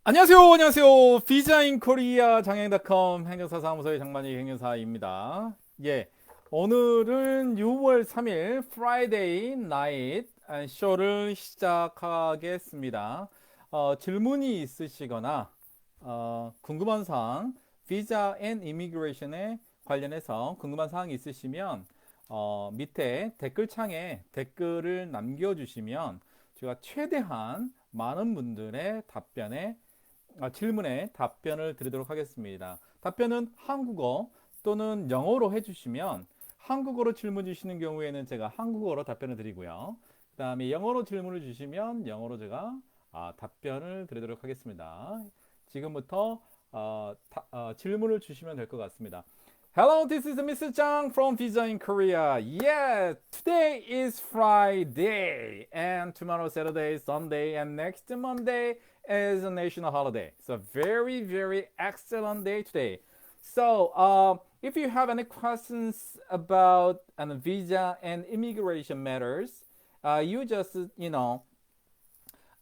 안녕하세요. 비자인 코리아 장영닷컴 행정사사무소의 장만희 행정사입니다. 예, 오늘은 6월 3일 프라이데이 나잇 쇼를 시작하겠습니다. 질문이 있으시거나 궁금한 사항, 비자 앤 이미그레이션에 관련해서 궁금한 사항이 있으시면 밑에 댓글창에 댓글을 남겨주시면 제가 최대한 많은 분들의 질문에 답변을 드리도록 하겠습니다. 답변은 한국어 또는 영어로 해주시면 한국어로 질문 주시는 경우에는 제가 한국어로 답변을 드리고요. 그 다음에 영어로 질문을 주시면 영어로 제가 답변을 드리도록 하겠습니다. 지금부터 질문을 주시면 될 것 같습니다. Hello, this is Mr. Zhang from Visa in Korea. Yeah, today is Friday, and tomorrow Saturday, Sunday, and next Monday is a national holiday. So very, very excellent day today. So if you have any questions about visa and immigration matters, you just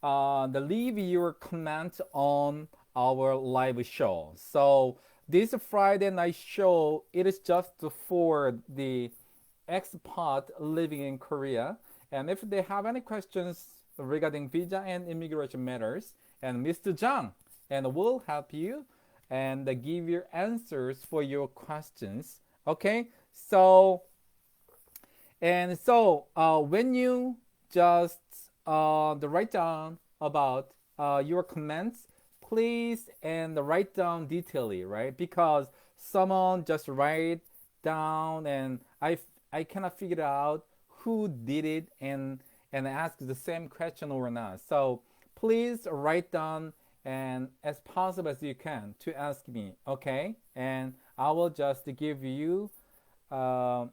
leave your comment on our live show. So this Friday night show, it is just for the expat living in Korea. And if they have any questions regarding visa and immigration matters, and Mr. Zhang and will help you and give your answers for your questions. Okay, when you just write down about your comments, please and write down detailedly, right? Because someone just write down and I cannot figure out who did it and ask the same question or not. So please write down and as possible as you can to ask me, okay? And I will just give you uh,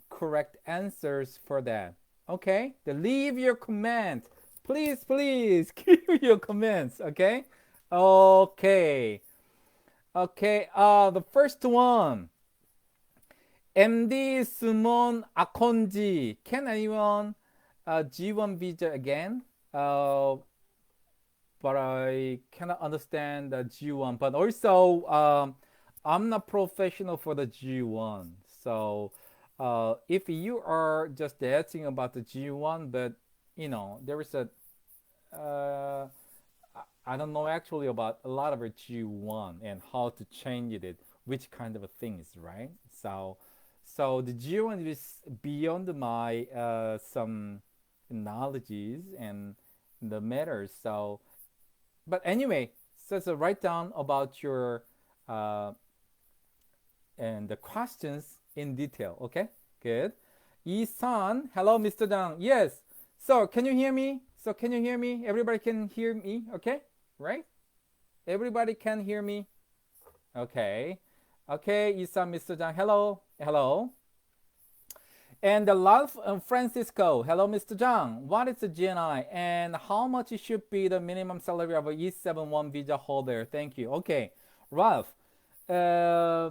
correct answers for that. Okay? Then leave your comment. Please, please, give your comments. Okay? Okay. Okay. The first one. MD Sumon Akonji. Can anyone G1 visa again? But I cannot understand the G1. But also, I'm not professional for the G1. So, if you are just asking about the G1, but there is a uh, I don't know actually about a lot of a G1 and how to change it, which kind of things, right? So the G1 is beyond my some knowledges and the matters. But anyway, so write down about your uh, and the questions in detail. Okay, good. Isan, hello, Mr. Dang. Yes. So can you hear me? So can you hear me? Everybody can hear me. Okay, right? Everybody can hear me. Okay. Okay, Isan, Mr. Dang. Hello, hello. And the love Francisco. Hello, Mr. Zhang. What is the GNI and how much should be the minimum salary of a E71 visa holder? Thank you. Okay, Ralph. Uh,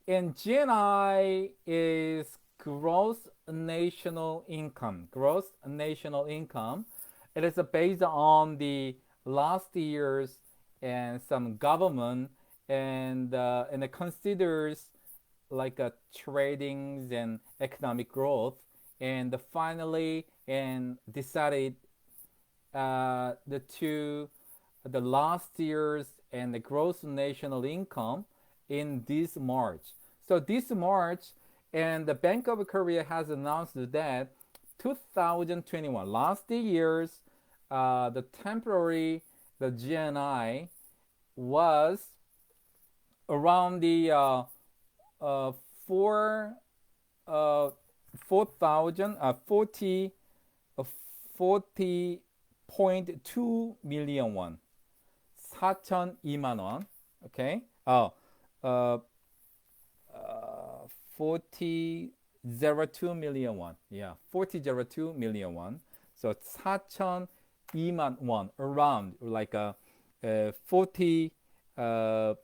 and GNI is gross national income. Gross national income. It is based on the last year's and some government and it considers like tradings and economic growth and finally and decided the last year's and the gross national income in this March. So this March and the Bank of Korea has announced that 2021 last year's the temporary the GNI was around the uh, four 4,000 40.2 million won 4,002만 원. Okay. Uh, 4002 million won. Yeah, 4002 million won. So 4,002만 won around like 40 uh,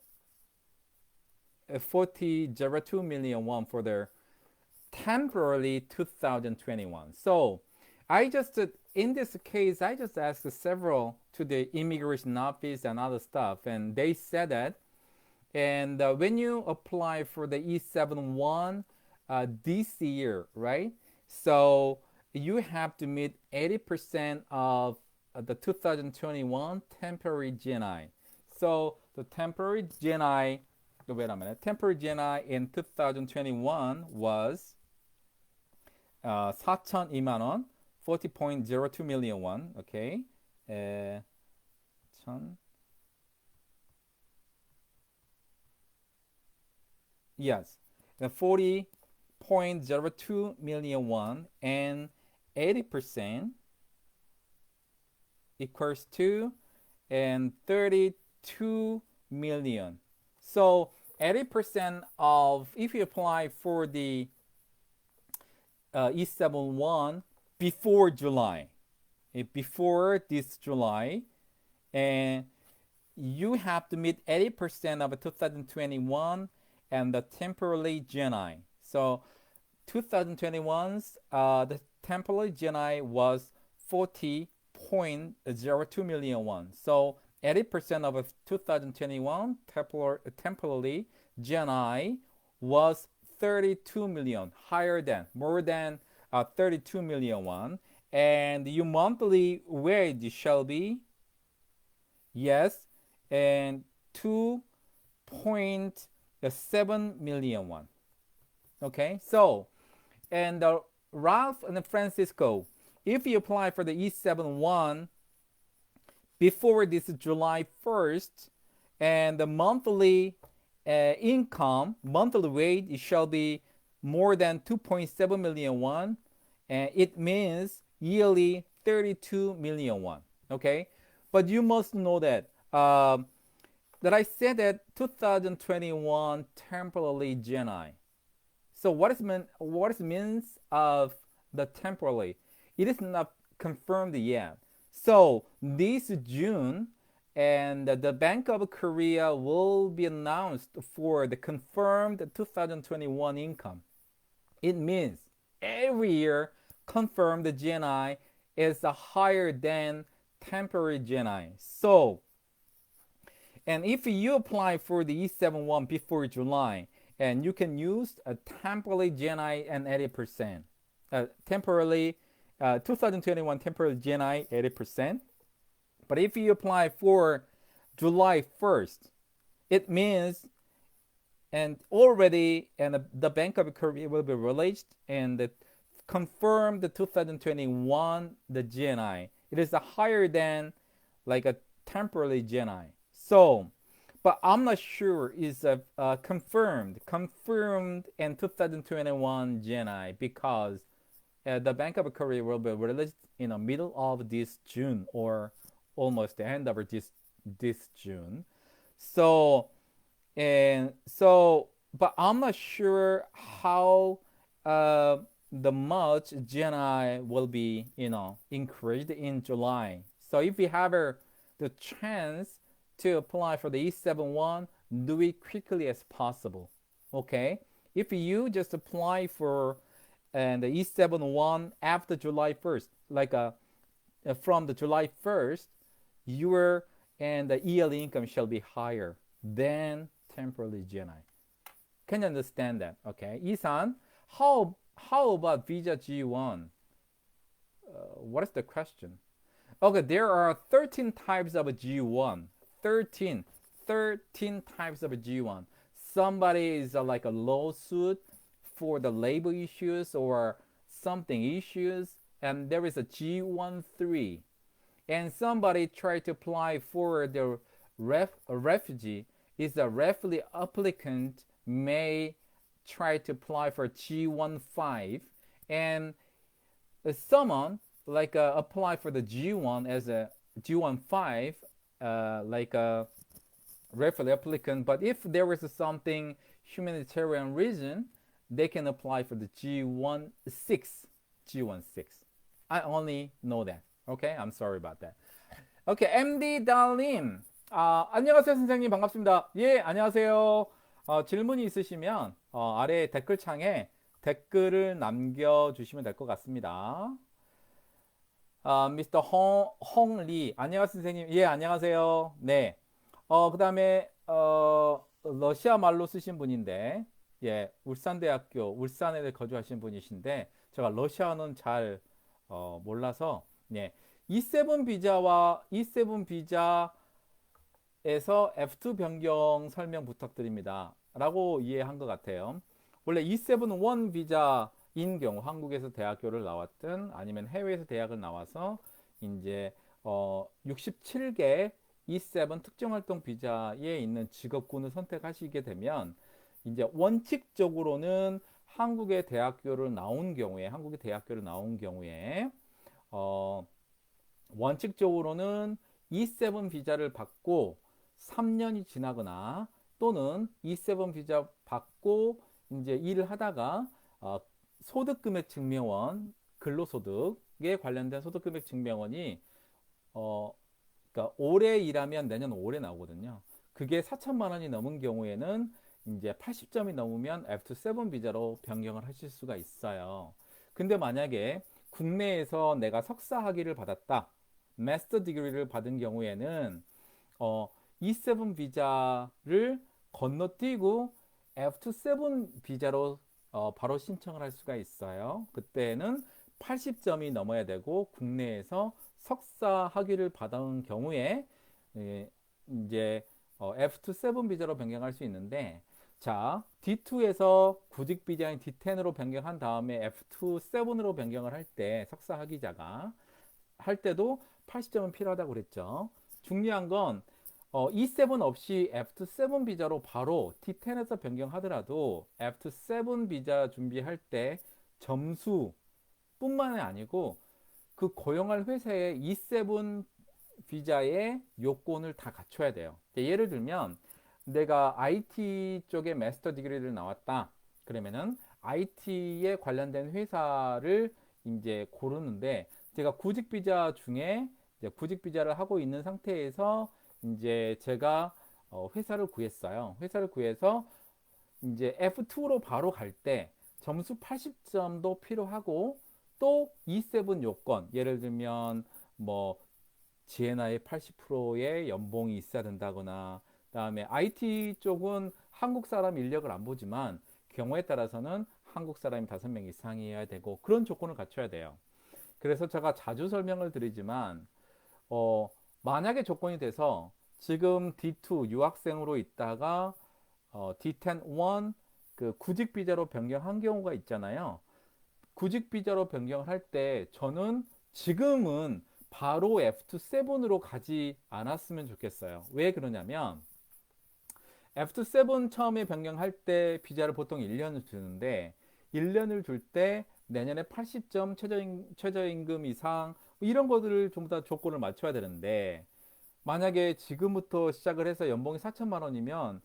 4002 million won for their temporarily 2021. So I just in this case, I just asked several to the immigration office and other stuff, and they said that. And when you apply for the E71 this year, right? So you have to meet 80% of the 2021 temporary GNI. So the temporary GNI, wait a minute, temporary GNI in 2021 was 4,002만 원, 40.02 million won. Okay. 천 Yes, 40.02 million won, and 80% equals to and 32 million. So 80% of, if you apply for the E71 before July, before this July, and you have to meet 80% of 2021 and the temporary GNI. So 2021's the temporary GNI was 40.02 million won. So 80% of 2021 temporary GNI was 32 million, higher than, more than 32 million won. And your monthly wage shall be, yes, and 2.7 million won. Okay, so, and Ralph and Francisco, if you apply for the E71 before this July 1st, and the monthly income, monthly wage shall be more than 2.7 million won, and it means yearly 32 million won. Okay, but you must know that that I said that 2021 temporary GNI. So what is means of the temporary? It is not confirmed yet. So this June, and the Bank of Korea will be announced for the confirmed 2021 income. It means every year confirmed GNI is higher than temporary GNI. So, and if you apply for the E71 before July, and you can use a temporary GNI and 80%. Temporarily, 2021 temporary GNI 80%. But if you apply for July 1st, it means, and already, and the Bank of Korea will be released and confirm the 2021 the GNI. It is higher than like a temporary GNI. So, but I'm not sure is confirmed in 2021 GNI, because the Bank of Korea will be released in the middle of this June, or almost the end of this June. So, and so, but I'm not sure how the much GNI will be, increased in July. So if you have the chance to apply for the E71, do it quickly as possible. Okay, if you just apply for the E71 after July 1st, like from the July 1st, your and the yearly income shall be higher than temporary GNI. Can you understand that? Okay, Isan, how about visa G1? What is the question? Okay, there are 13 types of G1. 13 types of G1. Somebody is like a lawsuit for the labor issues or something issues, and there is a G13. And somebody tried to apply for the refugee. Is a refugee applicant may try to apply for G15, and someone like apply for the G1 as a G15, like a refugee applicant. But if there is something humanitarian reason, they can apply for the G16. I only know that. Okay, I'm sorry about that. Okay, MD 달님. 안녕하세요, 선생님. 반갑습니다. 예, 안녕하세요. 질문이 있으시면 아래 댓글창에 댓글을 남겨주시면 될 것 같습니다. 미스터 홍리. 안녕하세요, 선생님. 예, 안녕하세요. 네. 그다음에 러시아 말로 쓰신 분인데, 예, 울산대학교 울산에 거주하신 분이신데, 제가 러시아는 잘 몰라서, 예, E7 비자와 E7 비자에서 F2 변경 설명 부탁드립니다. 라고 이해한 것 같아요. 원래 E7 비자인 경우 한국에서 대학교를 나왔든 아니면 해외에서 대학을 나와서 이제 67개 E7 특정활동 비자에 있는 직업군을 선택하시게 되면 이제 원칙적으로는 한국의 대학교를 나온 경우에 어, 원칙적으로는 E7 비자를 받고 3년이 지나거나 또는 E7 비자 받고 이제 일을 하다가 소득금액 증명원, 근로소득에 관련된 소득금액 증명원이 어, 그러니까 올해 일하면 내년 올해 나오거든요. 그게 4천만 원이 넘은 경우에는 이제 80점이 넘으면 F7 비자로 변경을 하실 수가 있어요. 근데 만약에 국내에서 내가 석사 학위를 받았다, 마스터 디그리를 받은 경우에는 E7 비자를 건너뛰고 F7 비자로 바로 신청을 할 수가 있어요. 그때는 80점이 넘어야 되고 국내에서 석사 학위를 받은 경우에 예, 이제 F7 비자로 변경할 수 있는데 자 D2에서 구직 비자인 D10으로 변경한 다음에 F7으로 변경을 할 때 석사 학위자가 할 때도 80점은 필요하다고 그랬죠. 중요한 건 E7 없이 F7 비자로 바로 D10에서 변경하더라도 F7 비자 준비할 때 점수뿐만이 아니고 그 고용할 회사의 E7 비자의 요건을 다 갖춰야 돼요. 예를 들면 내가 IT 쪽에 마스터 디그리를 나왔다. 그러면은 IT에 관련된 회사를 이제 고르는데 제가 구직 비자 중에 이제 구직 비자를 하고 있는 상태에서 이제 제가 회사를 구했어요. 회사를 구해서 이제 F2로 바로 갈 때 점수 80점도 필요하고 또 E7 요건 예를 들면 뭐 GNI 80%의 연봉이 있어야 된다거나 그다음에 IT 쪽은 한국 사람 인력을 안 보지만 경우에 따라서는 한국 사람이 5명 이상이어야 되고 그런 조건을 갖춰야 돼요. 그래서 제가 자주 설명을 드리지만 만약에 조건이 돼서 지금 D2 유학생으로 있다가 D10 1 그 구직 비자로 변경한 경우가 있잖아요. 구직 비자로 변경을 할 때 저는 지금은 바로 F7으로 가지 않았으면 좋겠어요. 왜 그러냐면 F7 처음에 변경할 때 비자를 보통 1년을 주는데 1년을 줄 때 내년에 80점 최저임금 이상 이런 것들을 좀 더 조건을 맞춰야 되는데 만약에 지금부터 시작을 해서 연봉이 4천만 원이면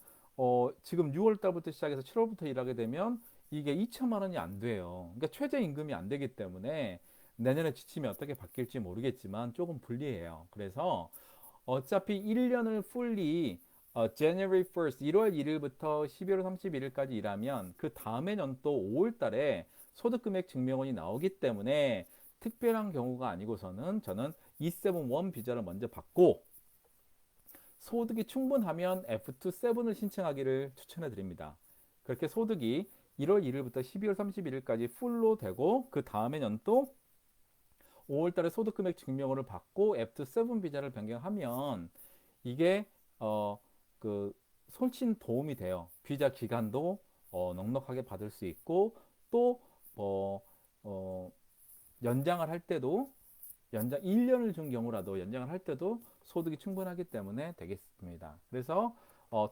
지금 6월 달부터 시작해서 7월부터 일하게 되면 이게 2천만 원이 안 돼요. 그러니까 최저임금이 안 되기 때문에 내년에 지침이 어떻게 바뀔지 모르겠지만 조금 불리해요. 그래서 어차피 1년을 fully January 1st 1월 1일부터 12월 31일까지 일하면 그 다음해 년도 5월 달에 소득금액 증명원이 나오기 때문에 특별한 경우가 아니고서는 저는 E7 비자를 먼저 받고 소득이 충분하면 F27을 신청하기를 추천해 드립니다. 그렇게 소득이 1월 1일부터 12월 31일까지 풀로 되고 그 다음해 년도 5월 달에 소득금액 증명을 받고 F7 비자를 변경하면 이게 그 솔씬 도움이 돼요. 비자 기간도 넉넉하게 받을 수 있고 또 연장을 할 때도 연장 1년을 준 경우라도 연장을 할 때도 소득이 충분하기 때문에 되겠습니다. 그래서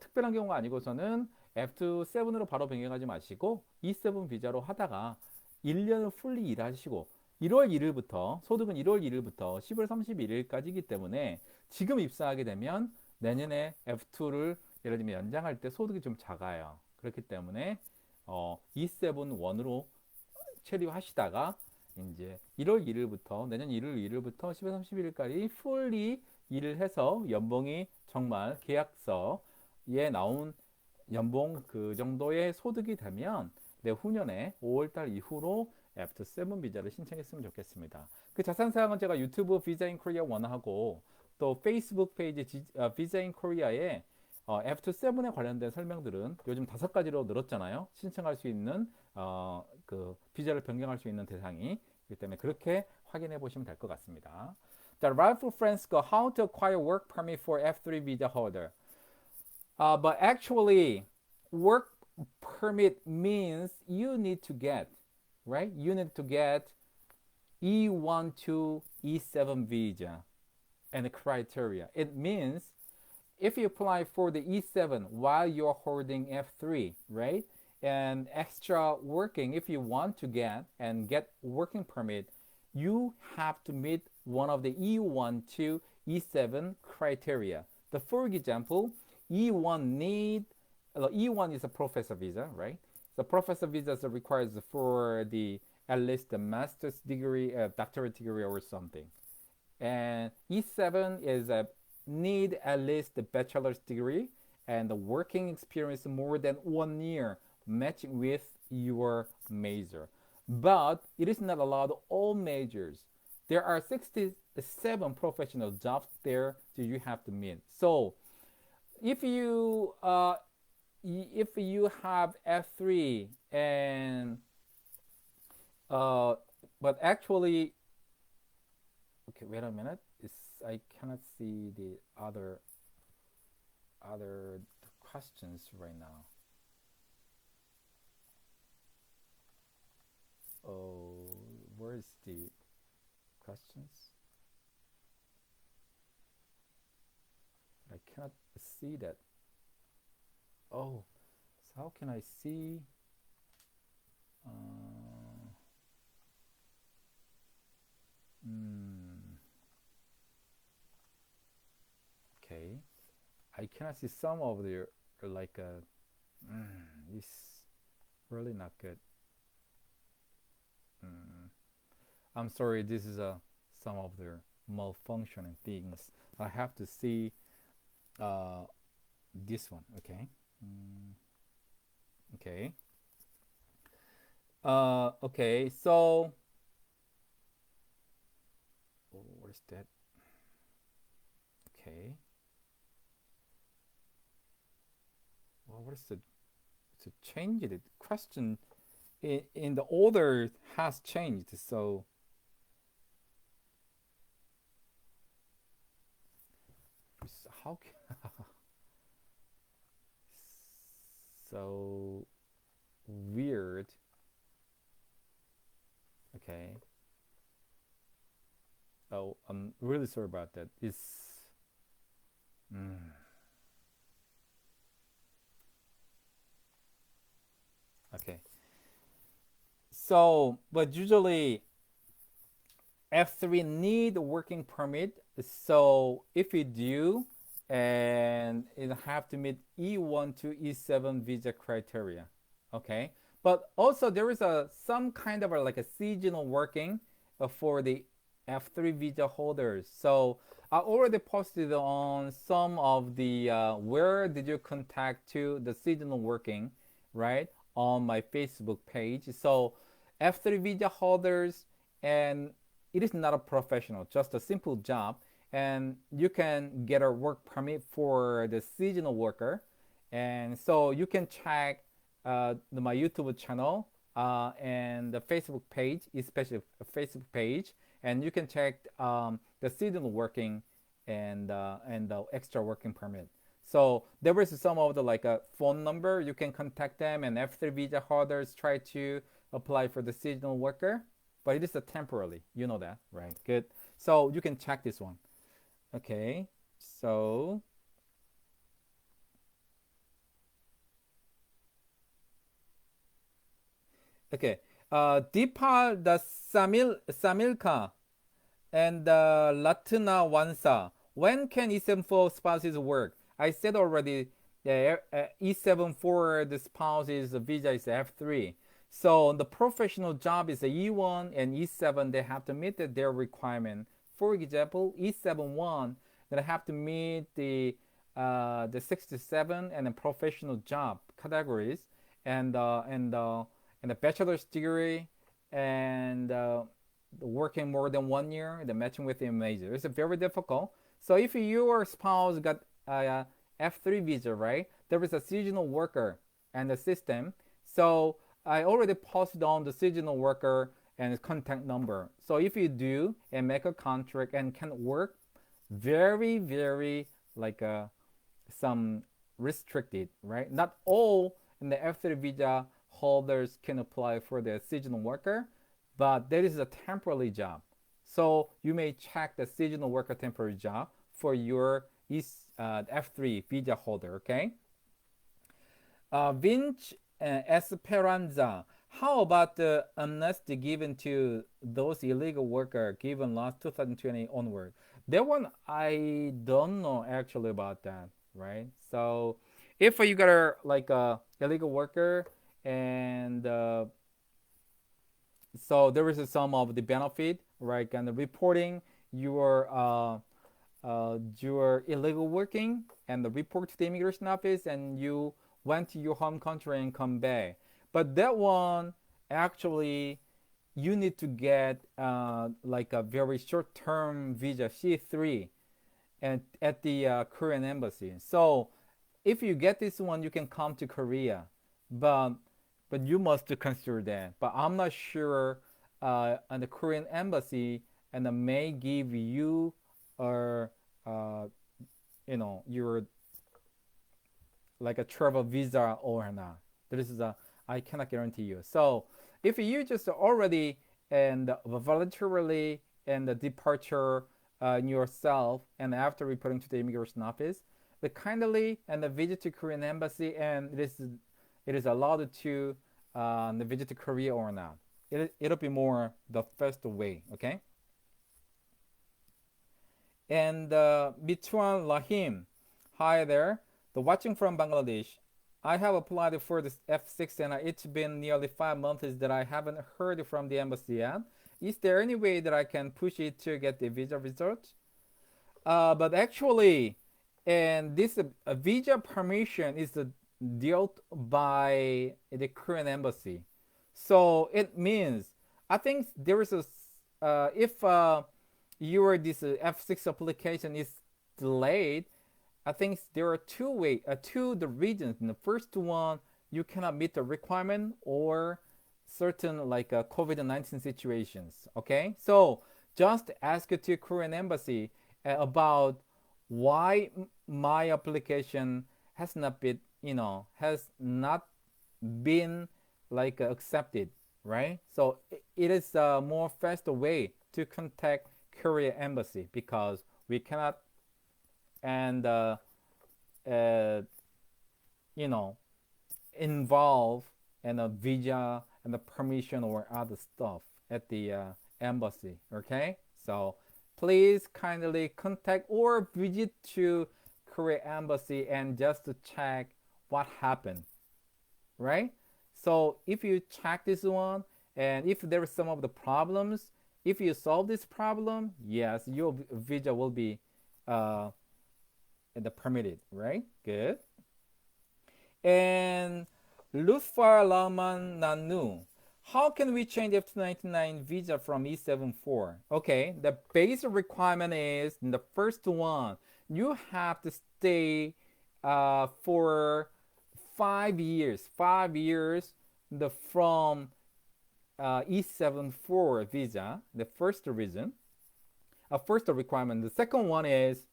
특별한 경우가 아니고서는 F7으로 바로 변경하지 마시고 E7 비자로 하다가 1년을 풀리 일하시고 1월 1일부터 소득은 1월 1일부터 10월 31일까지이기 때문에 지금 입사하게 되면 내년에 F2를 예를 들면 연장할 때 소득이 좀 작아요. 그렇기 때문에 E7-1으로 체류하시다가 이제 1월 1일부터 내년 1월 1일부터 10월 31일까지 풀리 일을 해서 연봉이 정말 계약서에 나온 연봉 그 정도의 소득이 되면 내후년에 5월달 이후로 F7 비자를 신청했으면 좋겠습니다. 그 자세한 사항은 제가 유튜브 비자 인 코리아 원하고 또 페이스북 페이지 비자 인 코리아에 F7에 관련된 설명들은 요즘 5가지로 늘었잖아요. 신청할 수 있는 그 비자를 변경할 수 있는 대상이. 그렇기 때문에 그렇게 확인해 보시면 될 것 같습니다. 자, Ralph Francisco, how to acquire work permit for F3 visa holder. But actually, work permit means you need to get, right? You need to get E1 to E7 visa and the criteria. It means if you apply for the E7 while you're holding F3, right? And extra working, if you want to get and get working permit, you have to meet one of the E1 to E7 criteria. The for example, E1 is a professor visa, right? The professor visa requires for the at least a master's degree, a doctorate degree or something. And E7 is a need at least a bachelor's degree and the working experience more than 1 year matching with your major. But it is not allowed all majors. There are 67 professional jobs there that you have to meet. So if you have F3 and but actually, okay, wait a minute. I cannot see the other questions right now. Oh, where is the questions? I cannot see that. Oh, so how can I see? Okay, I cannot see some of the like this really not good. I'm sorry, this is some of the malfunctioning things. I have to see uh, this one. Okay. Okay. Okay. So, oh, what is that? Okay. Well, what is the to change it? The question in the order has changed. So how can so weird. Okay. Oh, I'm really sorry about that. It's okay. So, but usually F3 need working permit. So if you do, and you have to meet E1 to E7 visa criteria. Okay. But also there is some kind of like a seasonal working for the F3 visa holders. So I already posted on some of the where did you contact to the seasonal working, right, on my Facebook page. So F3 visa holders, and it is not a professional, just a simple job, and you can get a work permit for the seasonal worker. And so you can check my YouTube channel and the Facebook page, especially a Facebook page, and you can check the seasonal working and the extra working permit. So there is some of the like a phone number you can contact them, and after visa holders try to apply for the seasonal worker, but it is a temporarily. You know that, right? Good. So you can check this one. Okay. So okay. Deepa the Samilka and Latna Wansa. When can E74 spouses work? I said already, E7 for the spouses visa is F3. So the professional job is E1 and E7. They have to meet their requirement. For example, E7-1 that have to meet the 67 and the professional job categories and the bachelor's degree and working more than 1 year, the matching with the major. It's very difficult. So if your spouse got a F3 visa, right? There is a seasonal worker and the system. So I already posted on the seasonal worker and his contact number. So if you do and make a contract and can work very like some restricted, right? Not all in the F3 visa holders can apply for the seasonal worker, but there is a temporary job. So you may check the seasonal worker temporary job for your F3 visa holder, okay? Vince Esperanza. How about the amnesty given to those illegal workers given last 2020 onward? That one I don't know actually about that, right? So if you got a like a illegal worker and so there is some of the benefit, right? And the reporting your illegal working and the report to the immigration office and you went to your home country and come back. But that one actually you need to get like a very short-term visa C3 and at the Korean embassy. So if you get this one, you can come to Korea, but you must consider that. But I'm not sure on the Korean embassy and may give you or your like a travel visa or not. This is a I cannot guarantee you. So if you just already and voluntarily and the departure yourself and after reporting to the immigration office, the kindly and the visit to Korean embassy and it is allowed to the visit to Korea or not. It'll be more the first way, okay? And Mitwan Lahim, hi there. The watching from Bangladesh. I have applied for this F6 and it's been nearly 5 months that I haven't heard from the embassy yet. Is there any way that I can push it to get the visa result? But actually, and this visa permission is dealt by the Korean embassy. So it means I think there is a if your this F6 application is delayed, I think there are two the reasons. In the first one, you cannot meet the requirement or certain like COVID-19 situations. Okay, so just ask to Korean embassy about why my application has not been like accepted, right? So it is a more faster way to contact Korea embassy because we cannot and uh, you know involve and a visa and the permission or other stuff at the embassy. Okay, so please kindly contact or visit to Korea embassy and just to check what happened, right? So if you check this one and if there is some of the problems, if you solve this problem, yes, your visa will be uh, the permitted, right? Good. And Lutfar Laman Nanu. How can we change F299 visa from E74? Okay, the basic requirement is the first one. You have to stay for 5 years. 5 years from E74 visa. The first reason. First requirement. The second one is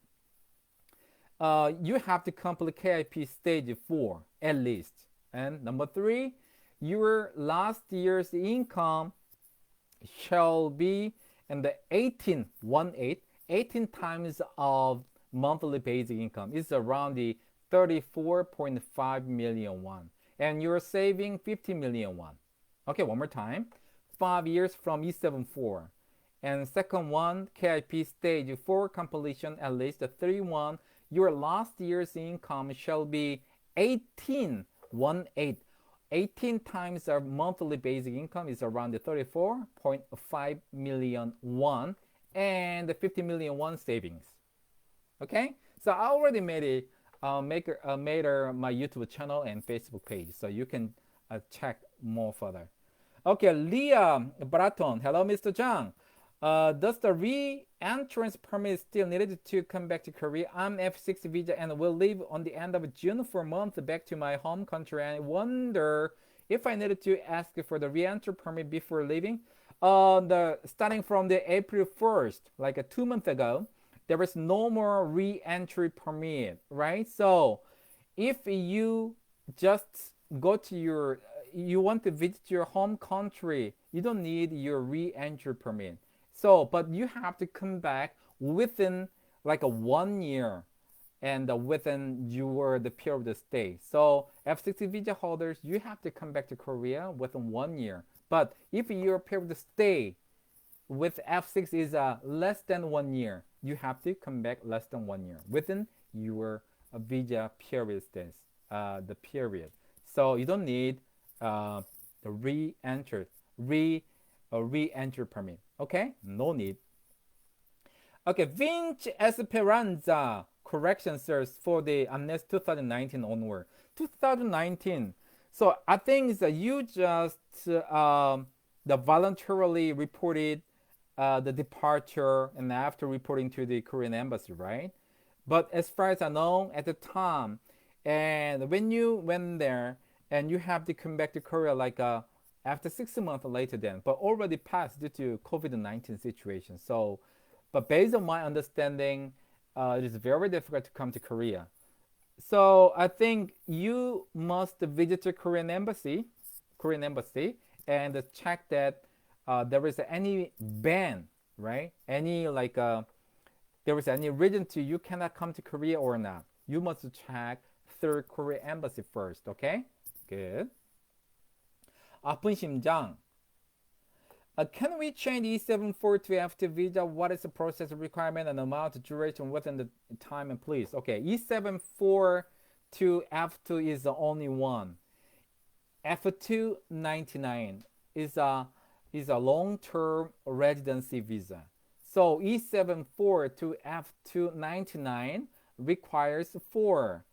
you have to complete KIP stage 4 at least. And number 3, your last year's income shall be in the 18 times of monthly basic income. It's around the 34.5 million won. And you're saving 50 million won. Okay, one more time. 5 years from E74. And second one, KIP stage 4 completion at least 31. Your last year's income shall be 18 times our monthly basic income is around the 34.5 million won and the 50 million won savings. Okay, so I already made it made my YouTube channel and Facebook page, so you can check more further. Okay, Leah Braton. Hello, Mr. Zhang. Does the re-entrance permit still needed to come back to Korea? I'm F6 visa and will leave on the end of June for a month back to my home country. And I wonder if I needed to ask for the re-entry permit before leaving. The starting from the April 1st, like 2 months ago, there is no more re-entry permit, right? So if you just go to your you want to visit your home country, you don't need your re-entry permit. So but you have to come back within like a 1 year and within your the period of stay. So F60 visa holders, you have to come back to Korea within 1 year. But if your period of stay with F6 is less than 1 year, you have to come back less than 1 year within your visa period stays, the period. So you don't need the re-entry permit. Okay, no need. Okay, Vinci Esperanza correction search for the amnesty 2019 onward. 2019. So I think that you just the voluntarily reported the departure and after reporting to the Korean embassy, right? But as far as I know, at the time, and when you went there and you have to come back to Korea like after 6 months later, then, but already passed due to COVID-19 situation. So, but based on my understanding, it is very difficult to come to Korea. So I think you must visit the Korean embassy, and check that there is any ban, right? Any like there is any reason to you cannot come to Korea or not. You must check through Korean embassy first. Okay, good. 아픈 심장. Can we change E74 to F2 visa? What is the process requirement and amount duration within the time and please? Okay, E74 to F2 is the only one. F2 99 is a long-term residency visa. So E74 to F2 99 requires 4.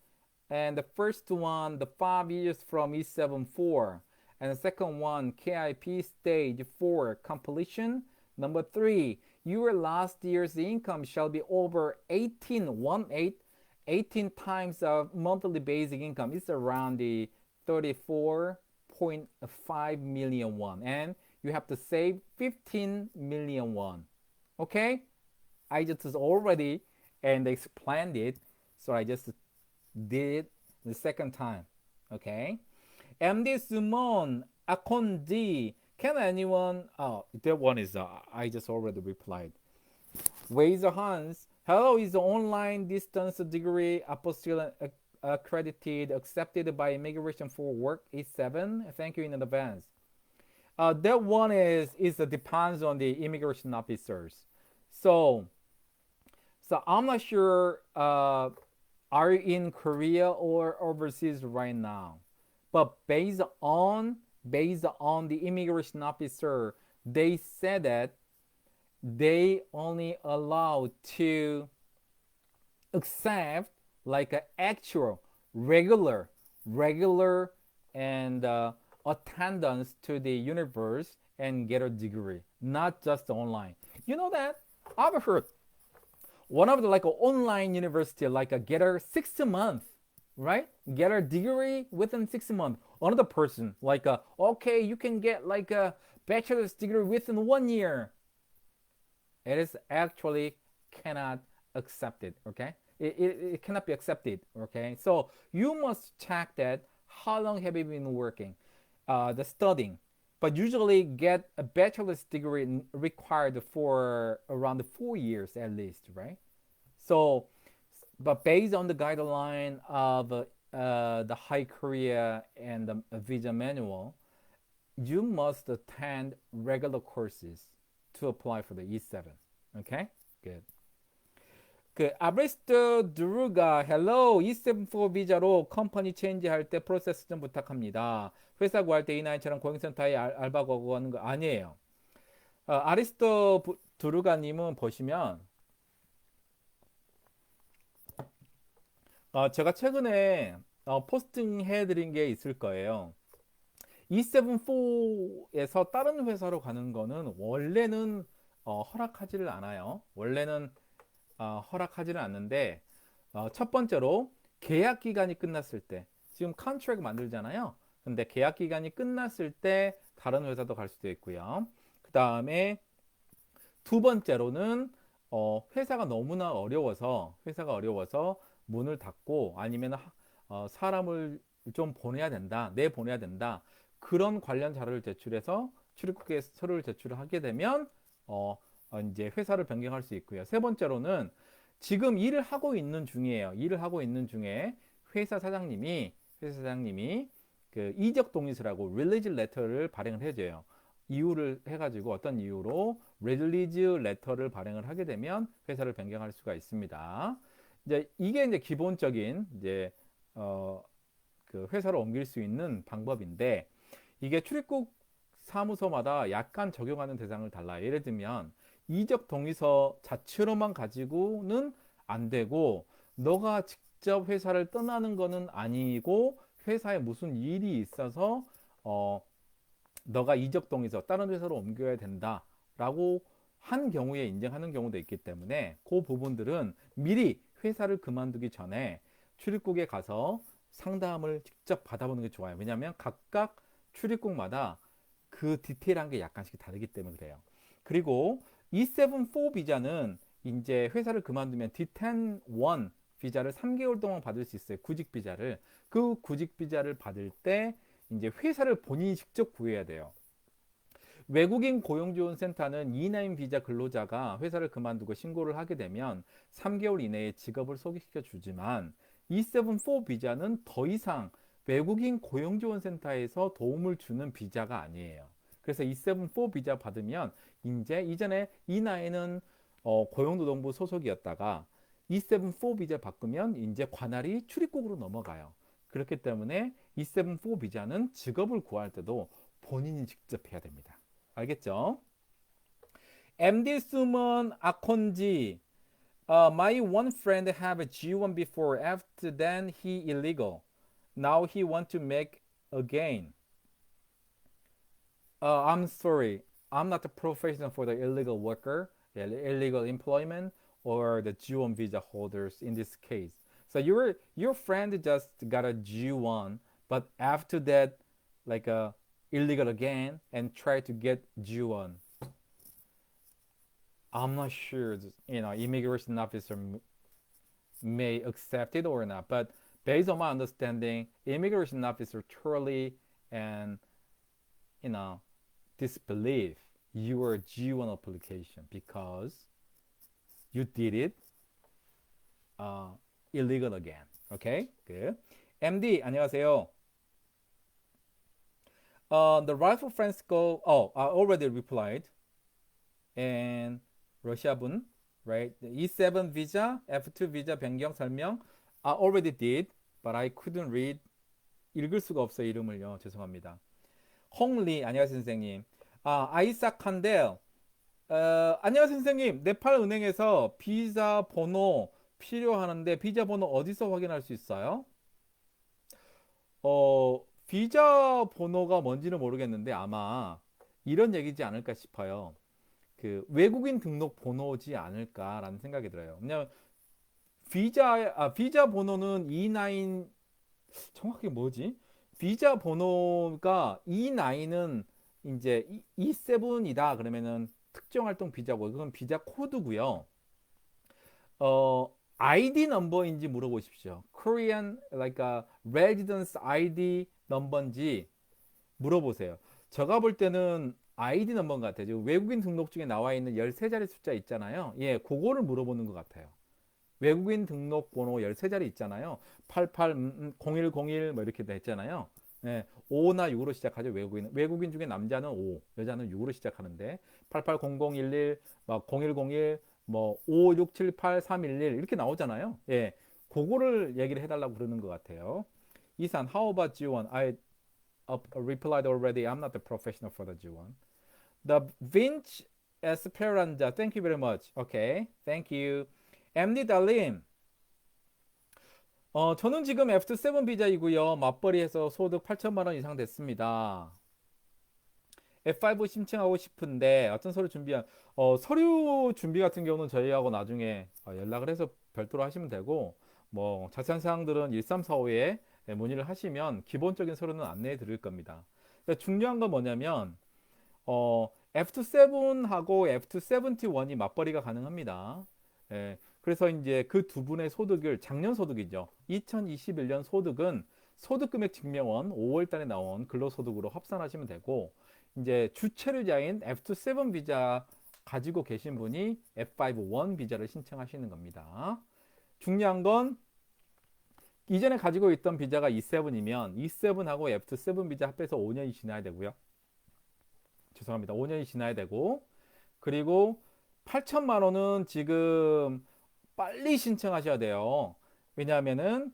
And the first one, the 5 years from E74. And the second one, KIP stage 4 completion. Number 3, your last year's income shall be over 18 times of monthly basic income. It's around the 34.5 million won. And you have to save 15 million won. Okay? I just already and explained it. So I just did the second time. Okay? MD Sumon Akondi. Can anyone? Oh, that one is I just already replied. Raise your hands. Hello, is the online distance degree apostille accredited, accepted by immigration for work E7? Thank you in advance. That one is depends on the immigration officers. So I'm not sure. Are you in Korea or overseas right now? But based on the immigration officer, they said that they only allow to accept like an actual regular and attendance to the universe and get a degree, not just online. You know that I've heard one of the like online university like a get a 6 month, right? Get a degree within 6 months. Another person like okay, you can get like a bachelor's degree within 1 year. It is actually cannot accept it. Okay, it cannot be accepted. Okay, so you must check that how long have you been working, the studying. But usually get a bachelor's degree required for around 4 years at least, right? So, but based on the guideline of the High Korea and the visa manual, you must attend regular courses to apply for the E7. Okay, good. 그 아브레스트 드루가 헬로 E74 비자로 컴퍼니 체인지 할 때 프로세스 좀 부탁합니다. 회사 구할 때 E9처럼 고용센터에 알바 거부하는 거 아니에요. 아리스토 드루가님은 보시면 제가 최근에 포스팅 해드린 게 있을 거예요. E74에서 다른 회사로 가는 거는 원래는 허락하지를 않아요. 원래는 허락하지는 않는데 첫 번째로 계약 기간이 끝났을 때 지금 컨트랙 만들잖아요. 근데 계약 기간이 끝났을 때 다른 회사도 갈 수도 있고요. 그 다음에 두 번째로는 회사가 어려워서 문을 닫고 아니면 사람을 좀 보내야 된다, 내보내야 된다. 그런 관련 자료를 제출해서 출입국에 서류를 제출을 하게 되면 이제 회사를 변경할 수 있고요. 세 번째로는 지금 일을 하고 있는 중이에요. 일을 하고 있는 중에 회사 사장님이 그 이적 동의서라고 release letter를 발행을 해줘요. 이유를 해가지고 어떤 이유로 release letter를 발행을 하게 되면 회사를 변경할 수가 있습니다. 이게 기본적인 그 회사로 옮길 수 있는 방법인데 이게 출입국 사무소마다 약간 적용하는 대상을 달라요. 예를 들면 이적 동의서 자체로만 가지고는 안 되고 너가 직접 회사를 떠나는 거는 아니고 회사에 무슨 일이 있어서 너가 이적 동의서 다른 회사로 옮겨야 된다라고 한 경우에 인정하는 경우도 있기 때문에 그 부분들은 미리 회사를 그만두기 전에 출입국에 가서 상담을 직접 받아보는 게 좋아요. 왜냐하면 각각 출입국마다 그 디테일한 게 약간씩 다르기 때문에 그래요. 그리고 E74 비자는 이제 회사를 그만두면 D10-1 비자를 3개월 동안 받을 수 있어요. 구직 비자를. 그 구직 비자를 받을 때 이제 회사를 본인이 직접 구해야 돼요. 외국인 고용지원센터는 E9 비자 근로자가 회사를 그만두고 신고를 하게 되면 3개월 이내에 직업을 소개시켜 주지만 E74 비자는 더 이상 외국인 고용지원센터에서 도움을 주는 비자가 아니에요. 그래서 E74 비자 받으면 이제 이전에 E9은 고용노동부 소속이었다가 E74 비자 바꾸면 이제 관할이 출입국으로 넘어가요. 그렇기 때문에 E74 비자는 직업을 구할 때도 본인이 직접 해야 됩니다. 알겠죠? MD 수먼 아콘지 My one friend have a G1 before. After then he illegal. Now he want to make again. I'm sorry. I'm not a professional for the illegal worker, the illegal employment, or the G1 visa holders in this case. So your friend just got a G1, but after that, like illegal again and try to get G1. I'm not sure, immigration officer may accept it or not, but based on my understanding, immigration officer truly and disbelieve your G1 application because you did it illegal again. Okay, good. MD 안녕하세요. The rifle friends go. Oh, I already replied. And 러시아분, right? The E7 visa, F2 visa 변경 설명. I already did, but I couldn't read. 읽을 수가 없어요, 이름을요. 죄송합니다. 홍리, 안녕하세요, 선생님. 아이삭 칸델. 안녕하세요, 선생님. 네팔 은행에서 비자 번호 필요하는데 비자 번호 어디서 확인할 수 있어요? 비자 번호가 뭔지는 모르겠는데 아마 이런 얘기지 않을까 싶어요. 그 외국인 등록 번호지 않을까라는 생각이 들어요. 왜냐면 비자 번호는 E9 정확히 뭐지? 비자 번호가 E9은 이제 E7이다 그러면은 특정 활동 비자고 그건 비자 코드고요. ID 넘버인지 물어보십시오. Korean like a residence ID 넘버인지 물어보세요. 제가 볼 때는 ID 넘버인 것 같아요. 외국인 등록증에 나와 있는 13자리 숫자 있잖아요. 예, 그거를 물어보는 것 같아요. 외국인 등록번호 13자리 있잖아요. 88, 0101 뭐 이렇게 돼 있잖아요. 예, 5나 6으로 시작하죠. 외국인 중에 남자는 5, 여자는 6으로 시작하는데 880011, 막 0101, 뭐 5678 311 이렇게 나오잖아요. 예, 그거를 얘기를 해달라고 그러는 것 같아요. 이산, how about G1? I replied already. I'm not the professional for the G1. The Vinci Esperanza. Thank you very much. Okay, thank you. MD 달님. 저는 지금 F7 비자이고요. 맞벌이해서 소득 8천만 원 이상 됐습니다. F5 신청하고 싶은데 어떤 서류 준비한 서류 준비 같은 경우는 저희하고 나중에 연락을 해서 별도로 하시면 되고 뭐 자세한 사항들은 1345에 문의를 하시면 기본적인 서류는 안내해 드릴 겁니다. 그러니까 중요한 건 뭐냐면 F27하고 F71이 맞벌이가 가능합니다. 예, 그래서 이제 그 두 분의 소득을 작년 소득이죠. 2021년 소득은 소득금액 증명원 5월 달에 나온 근로소득으로 합산하시면 되고 이제 주체류자인 F27 비자 가지고 계신 분이 F51 비자를 신청하시는 겁니다. 중요한 건 이전에 가지고 있던 비자가 E7이면 E7하고 F7 비자 합해서 5년이 지나야 되고요. 죄송합니다. 5년이 지나야 되고 그리고 8천만 원은 지금 빨리 신청하셔야 돼요. 왜냐하면은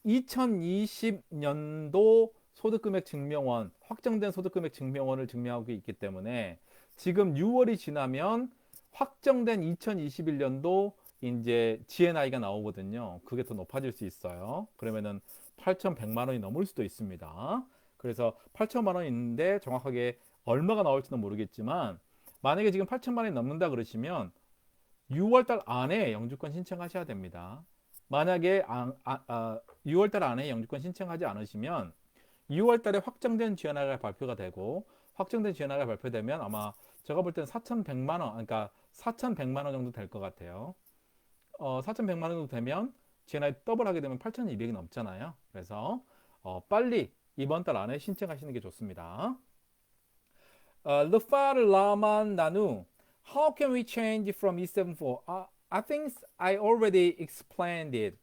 2020년도 소득금액 증명원 확정된 소득금액 증명원을 증명하고 있기 때문에 지금 6월이 지나면 확정된 2021년도 이제 GNI가 나오거든요. 그게 더 높아질 수 있어요. 그러면은 8,100만 원이 넘을 수도 있습니다. 그래서 8천만 원 있는데 정확하게 얼마가 나올지는 모르겠지만 만약에 지금 8천만 원이 넘는다 그러시면 6월달 안에 영주권 신청하셔야 됩니다. 만약에 6월달 안에 영주권 신청하지 않으시면 6월달에 확정된 GNI가 발표가 되고 확정된 GNI가 발표되면 아마 제가 볼 때는 4,100만 원, 그러니까 4,100만 원 정도 될 것 같아요. 4,100만 원 정도 되면 GNI 더블 하게 되면 8,200이 넘잖아요. 그래서 빨리 이번 달 안에 신청하시는 게 좋습니다. Lufar Laman Nanu, how can we change from E74? I think I already explained it.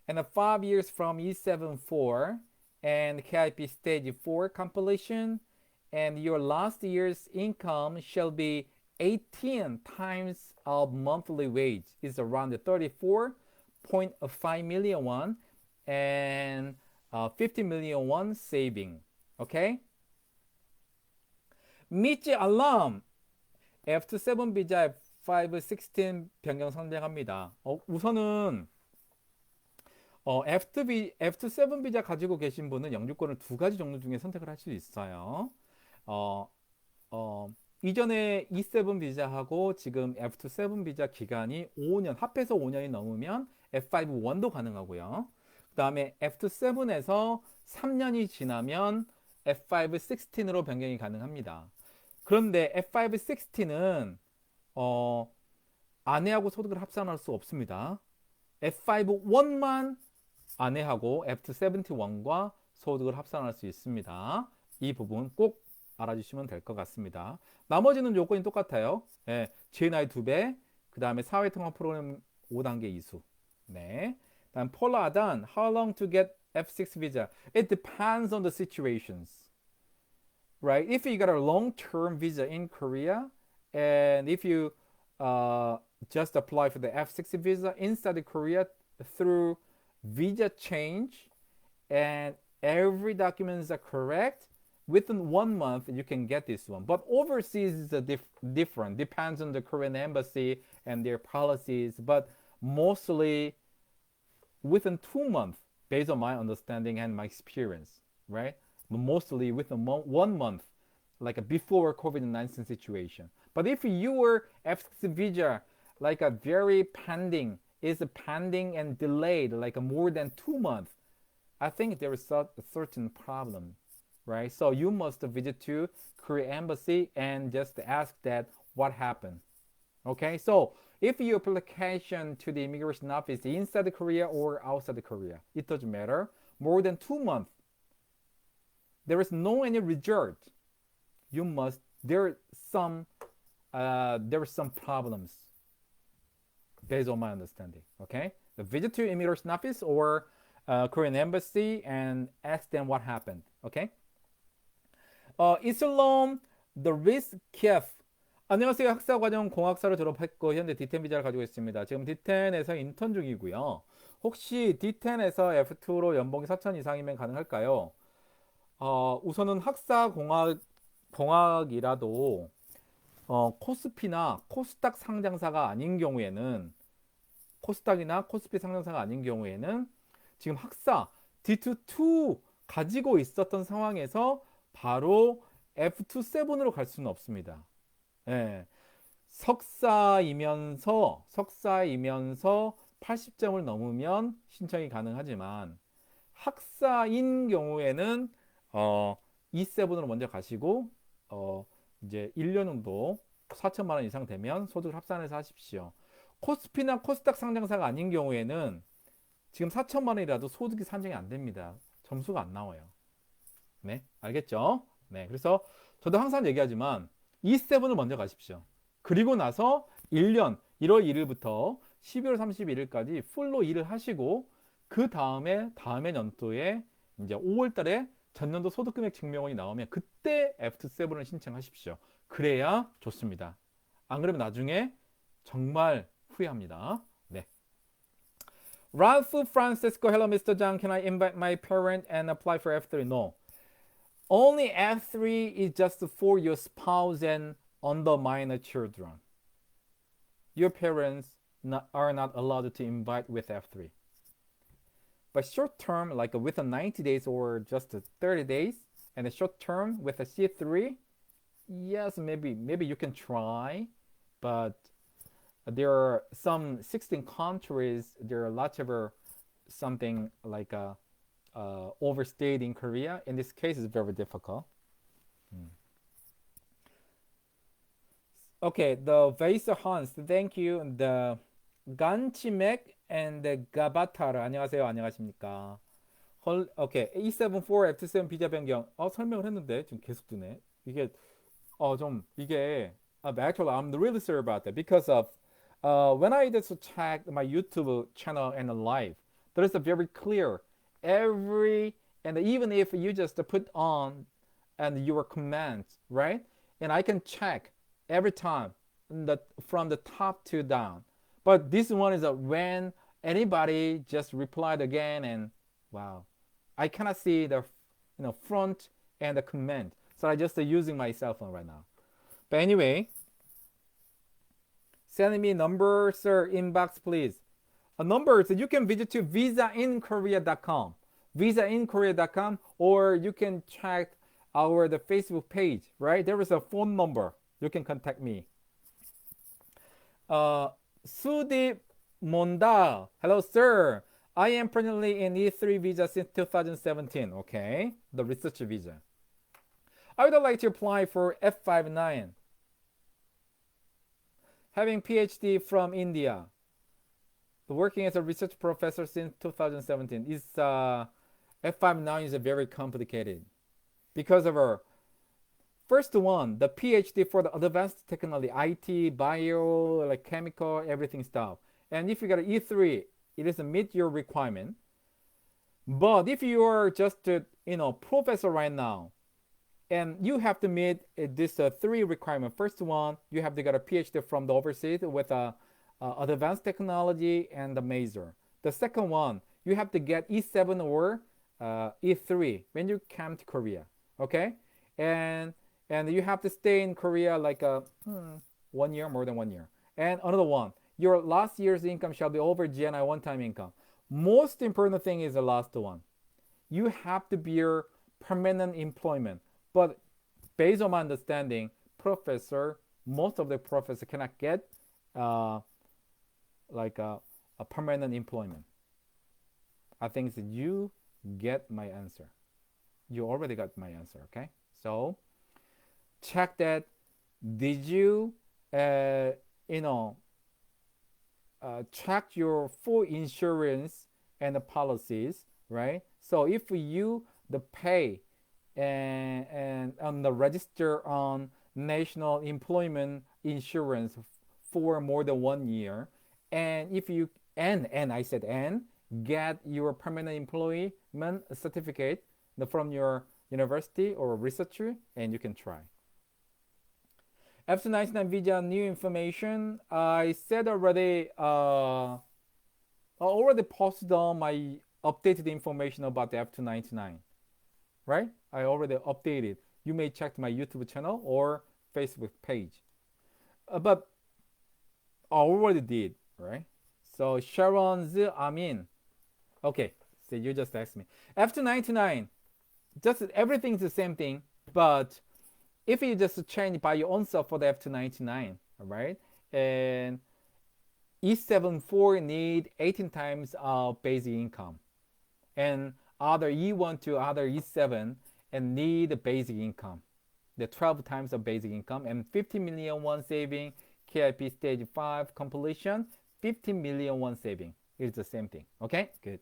And 5 years from E74 and KIP Stage 4 completion, and your last year's income shall be 18 times of monthly wage is around 34.5 million won and 50 million won saving. Okay? 미지 알람 F7 비자 F516 변경 선택합니다. 우선은 F7 비자 가지고 계신 분은 영주권을 두 가지 종류 중에 선택을 할 수 있어요. 어, 이전에 E7 비자하고 지금 F7 비자 기간이 5년, 합해서 5년이 넘으면 F5-1도 가능하고요. 그 다음에 F7에서 3년이 지나면 F5-16으로 변경이 가능합니다. 그런데 F5-16은 아내하고 소득을 합산할 수 없습니다. F5-1만 아내하고 F71과 소득을 합산할 수 있습니다. 이 부분 꼭 알아주시면 될 것 같습니다. 나머지는 요건이 똑같아요. 예, GNI 2배, 그 다음에 사회통합 프로그램 5단계 이수. 네. 다음 폴라단, how long to get F6 visa? It depends on the situations. Right? If you got a long-term visa in Korea, and if you just apply for the F6 visa inside Korea through visa change, and every documents are correct, within 1 month you can get this one. But overseas is different, depends on the Korean embassy and their policies, but mostly within 2 months, based on my understanding and my experience, right? Mostly within 1 month, like a before COVID-19 situation. But if your F6 visa, like a very pending, is pending and delayed, like a more than 2 months, I think there is a certain problem, right? So you must visit to Korea embassy and just ask that what happened. Okay, so if your application to the immigration office inside Korea or outside Korea, it doesn't matter. More than 2 months, there is no any result. You must there are some problems based on my understanding. Okay, the visit to immigration office or Korean embassy and ask them what happened. Okay. 이슬롬 the risk KF. 안녕하세요. 학사과정 공학사를 졸업했고 현재 D10 비자를 가지고 있습니다. 지금 D10에서 인턴 중이고요. 혹시 D10에서 F2로 연봉이 4천 이상이면 가능할까요? 우선은 공학이라도 코스피나 코스닥 상장사가 아닌 경우에는 코스닥이나 코스피 상장사가 아닌 경우에는 지금 학사 D2 가지고 있었던 상황에서 바로 F27으로 갈 수는 없습니다. 예. 석사이면서 80점을 넘으면 신청이 가능하지만 학사인 경우에는 E7으로 먼저 가시고 이제 1년 정도 4천만 원 이상 되면 소득을 합산해서 하십시오. 코스피나 코스닥 상장사가 아닌 경우에는 지금 4천만 원이라도 소득이 산정이 안 됩니다. 점수가 안 나와요. 네, 알겠죠? 네, 그래서 저도 항상 얘기하지만 E7을 먼저 가십시오. 그리고 나서 1년 1월 1일부터 12월 31일까지 풀로 일을 하시고 그 다음에 연도에 이제 5월 달에 전년도 소득금액 증명원이 나오면 그때 F7을 신청하십시오. 그래야 좋습니다. 안 그러면 나중에 정말 후회합니다. 네. Ralph Francisco, hello Mr. Zhang. Can I invite my parent and apply for F3? No. Only F3 is just for your spouse and under minor children. Your parents are not allowed to invite with F3. But short term, like with a 90 days or just 30 days, and a short term with a C3, yes, maybe you can try, but there are some 16 countries, there are lots of something like overstayed in Korea. In this case, it's very difficult. Okay, the Vase Hans, thank you. The Ganchimek and the Gabatar, 안녕하세요. 안녕하십니까? 오케이, E74, F7 비자 변경. 설명을 했는데 지금 계속 뜨네. 이게 이게 actually I'm really sorry about that because of when I just checked my YouTube channel and live, there is a very clear and even if you just put on and your comments, right? And I can check every time from the top to down. But this one is when anybody just replied again and wow, I cannot see the front and the comment. So I just using my cell phone right now. But anyway, send me number, sir, inbox please. A number so you can visit to visainkorea.com, visainkorea.com, or you can check the Facebook page, right? There is a phone number. You can contact me. Sudeep Monda, hello sir. I am presently in E3 visa since 2017. Okay, the research visa. I would like to apply for F59. Having PhD from India. Working as a research professor since 2017. F59 is very complicated because of our first one, the PhD for the advanced technology, IT, bio, like chemical, everything stuff. And if you got an E3, it doesn't meet your requirement. But if you are just professor right now, and you have to meet this three requirements. First one, you have to get a PhD from the overseas with advanced technology and the major. The second one, you have to get E7 or E3 when you come to Korea. Okay, and you have to stay in Korea like 1 year, more than 1 year. And another one, your last year's income shall be over GNI one-time income. Most important thing is the last one. You have to be your permanent employment. But based on my understanding, most of the professors cannot get like a permanent employment. I think that you get my answer. You already got my answer, okay? So check that. Did you, check your full insurance and the policies, right? So if you pay and on the register on national employment insurance for more than 1 year, and if you get your permanent employment certificate from your university or researcher, and you can try. F299 visa new information. I said already. I already posted on my updated information about the F299, right? I already updated. You may check my YouTube channel or Facebook page. But I already did, right? So Sharon's Amin. Okay, so you just asked me. F299, just everything's the same thing, But if you just change by your own self for the F299, all right, and E74 need 18 times of basic income, and other E1 to other E7 and need basic income, the 12 times of basic income, and 50 million won saving, KIP stage 5 completion, 50 million won saving. It's the same thing. Okay, good.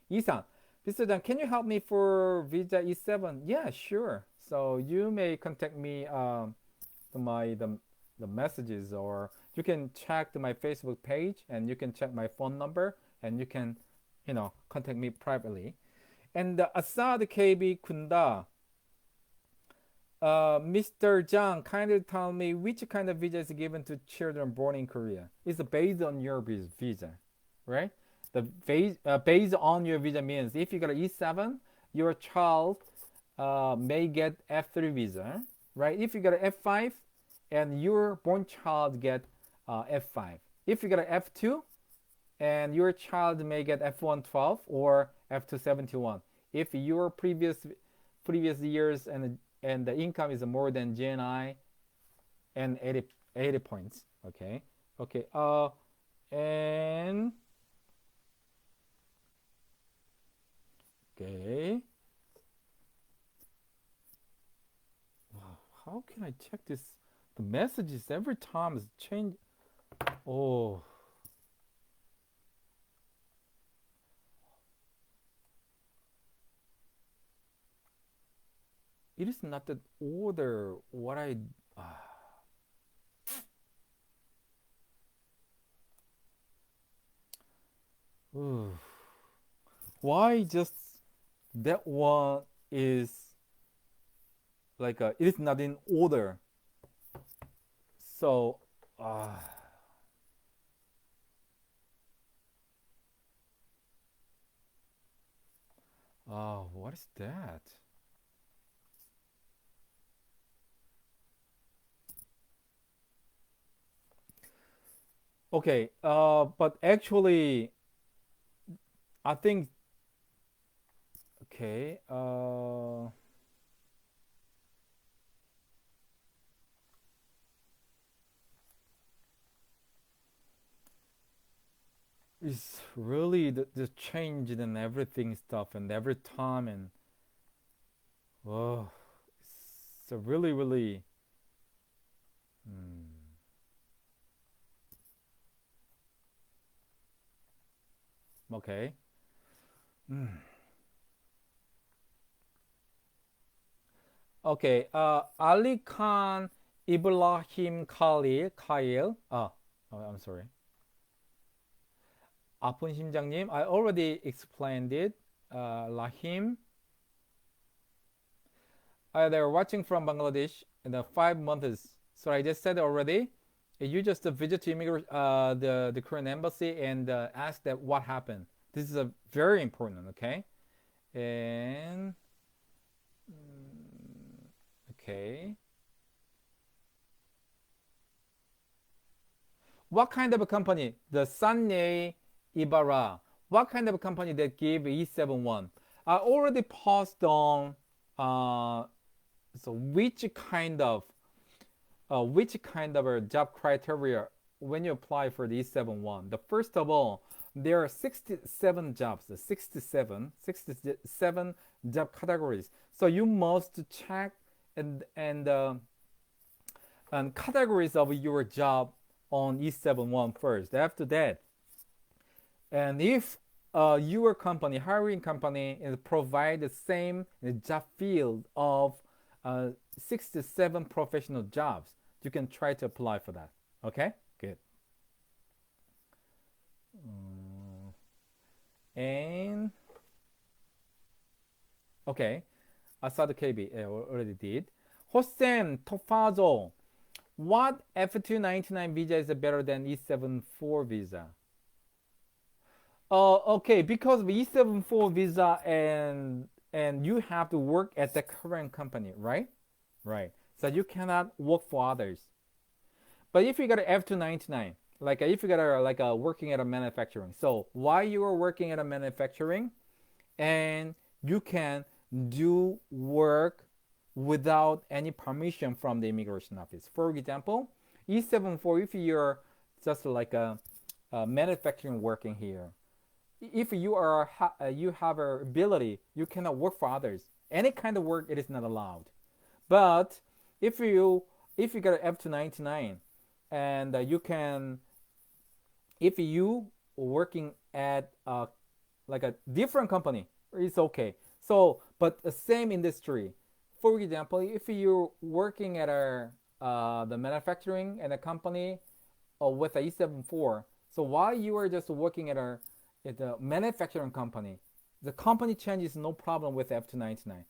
Isan, Mr. Dan, can you help me for visa E7? Yeah, sure. So you may contact me my the messages, or you can check my Facebook page, and you can check my phone number, and you can contact me privately. And Assad KB Kunda, Mr. Zhang, kindly tell me which kind of visa is given to children born in Korea. It's based on your visa, right? Based on your visa means if you got an E7, your child may get F3 visa, right? If you got an F5, and your born child get F5. If you got an F2, and your child may get F112 or F271. If your previous years and the income is more than GNI and 80 points. Okay. Okay. And okay. Wow. How can I check this? The messages every time is change. Oh. It is not the order what I why just that one is like it is not in order. So what is that? Okay, but actually, I think okay. It's really the change in everything stuff and every time, and oh, it's a really okay. Okay, Ali Khan Ibrahim Khalil. I'm sorry. 아픈 심장님, I already explained it. Lahim, they're watching from Bangladesh in the 5 months. So I just said already. You just visit the Korean embassy and ask them what happened. This is a very important, okay? And okay, what kind of a company? The Sanye Ibarra. What kind of a company that gave E71? I already passed on. So which kind of a job criteria when you apply for the E71? The first of all, there are 67 jobs, 67 job categories. So you must check and categories of your job on E71 first. After that, and if your company, hiring company, provide the same job field of 67 professional jobs, you can try to apply for that. Okay, good. And okay, Asad KB already did. Hossein Tofazo, what F299 visa is better than E74 visa? Okay, because E74 visa and you have to work at the current company, right? Right. So you cannot work for others. But if you got an F299, like if you got working at a manufacturing, so while you are working at a manufacturing, and you can do work without any permission from the immigration office. For example, E74, if you're just like a manufacturing working here, if you are you have a ability, you cannot work for others. Any kind of work, it is not allowed. But if you get an F299 and you can, if you working at like a different company, it's okay. So, but the same industry. For example, if you're working at the manufacturing and a company with a E74, so while you are just working at the manufacturing company, the company changes no problem with F299.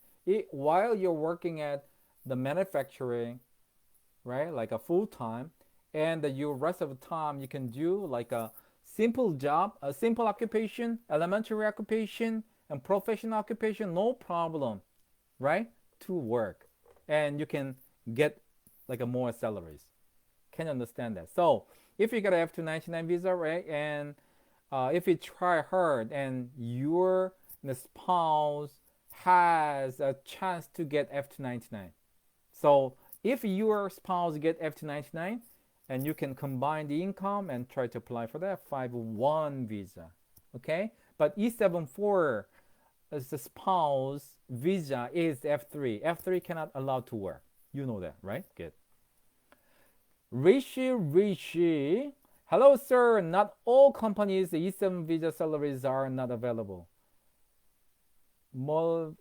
While you're working at the manufacturing, right, like a full time, and your rest of the time you can do like a simple job, a simple occupation, elementary occupation, and professional occupation, no problem, right, to work, and you can get like a more salaries. Can you understand that? So if you got a F299 visa, right, and if you try hard and your spouse has a chance to get F299, so if your spouse get F299, and you can combine the income and try to apply for that 501 visa, okay? But E74 as the spouse visa is F3. F3 cannot allow to work. You know that, right? Good. Rishi. Hello, sir. Not all companies, the E7 visa salaries are not available. Molfe,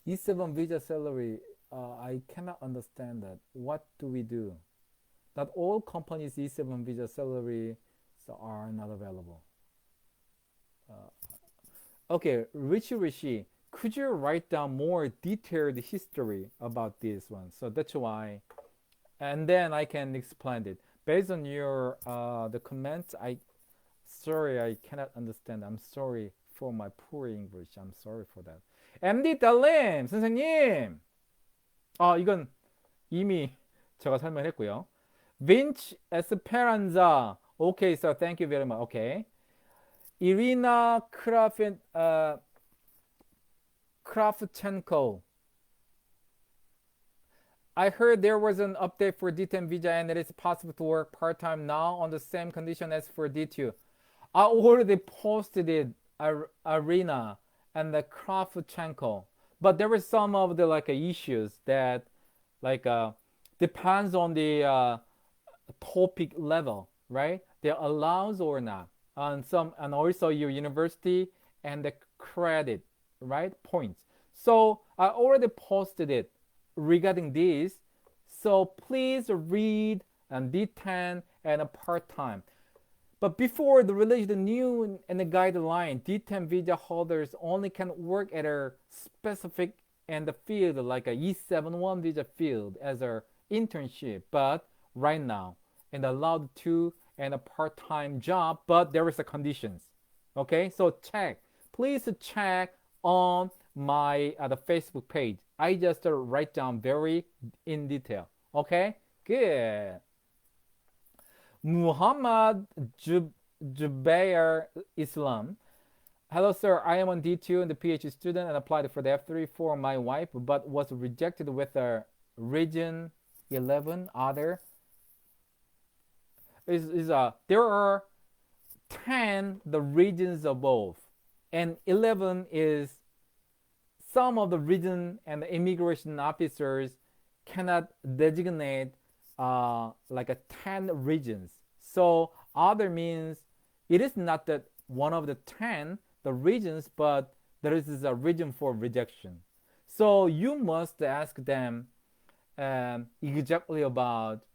E7 visa salary, I cannot understand that. What do we do? Not all companies E7 visa salary are not available. Okay, Rishi, could you write down more detailed history about this one? So that's why, and then I can explain it based on your the comments. Sorry, I cannot understand. I'm sorry for my poor English. I'm sorry for that. MD 딸님, 선생님. 이건 이미 제가 설명했고요. Vince Esperanza. Okay, so thank you very much. Okay. Irina Kravchenko. I heard there was an update for D10 visa and it is possible to work part-time now on the same condition as for D2. I already posted it, Arena and the Kravchenko, but there were some of the like issues that like depends on the topic level, right? They're allows or not, and also your university and the credit, right? Points. So I already posted it regarding this. So please read and D10 and a part-time. But before the release the new and the guideline, D10 visa holders only can work at a specific and the field like a E71 visa field as a internship. But right now, and allowed to and a part-time job, but there is a conditions. Okay, so please check on my the Facebook page. I just write down very in detail. Okay, good. Muhammad Jubair Islam. Hello, sir. I am on D2 and the PhD student and applied for the F3 for my wife, but was rejected with a region 11 other. There are 10 the regions above, and 11 is some of the region and the immigration officers cannot designate like a 10 regions. So other means it is not that one of the 10 the regions, but there is a region for rejection. So you must ask them exactly about